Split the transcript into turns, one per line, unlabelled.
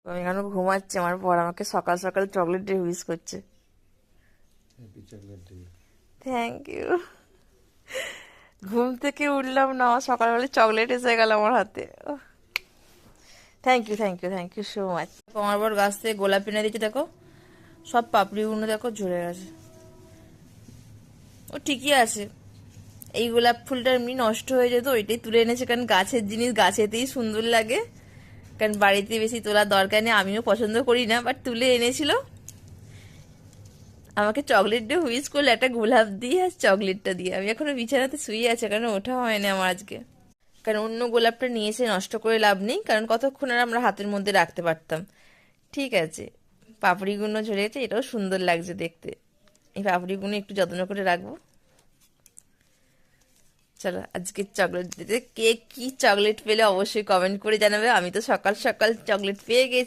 আমি এখনো ঘুমাচ্ছি, আমার পর আমাকে সকাল সকাল চকলেট দিয়ে উইশ করছে।
Happy chocolate day.
Thank you. ঘুম থেকে উঠলাম না, আমার সকালবেলা চকলেট এসে গেল আমার হাতে। Thank you, thank you, thank you so much. আমার বর গাছ থেকে গোলাপ এনে দিচ্ছে, দেখো সব পাপড়িগুলো দেখো ঝরে গেছে। ও ঠিকই আছে, এই গোলাপ ফুলটা এমনি নষ্ট হয়ে যেত, ওইটাই তুলে এনেছে, কারণ গাছের জিনিস গাছেতেই সুন্দর লাগে। কারণ বাড়িতে বেশি তোলার দরকার নেই, আমিও পছন্দ করি না, বাট তুলে এনেছিল। আমাকে চকলেট দিয়ে হুইস করলে, একটা গোলাপ দিয়ে আর চকলেটটা দিয়ে। আমি এখনো বিছানাতে শুয়ে আছে, কারণ ওঠা হয়নি আমার আজকে। কারণ অন্য গোলাপটা নিয়ে এসে নষ্ট করে লাভ নেই, কারণ কতক্ষণ আর আমরা হাতের মধ্যে রাখতে পারতাম। ঠিক আছে, পাপড়িগুলো ঝরে গেছে, এটাও সুন্দর লাগছে দেখতে। এই পাপড়িগুলো একটু যত্ন করে রাখবো। চলো আজকে চকলেট দিতে, কে কি চকলেট পেলে অবশ্যই কমেন্ট করে জানাবে। আমি তো সকাল সকাল চকলেট পেয়ে গেছি।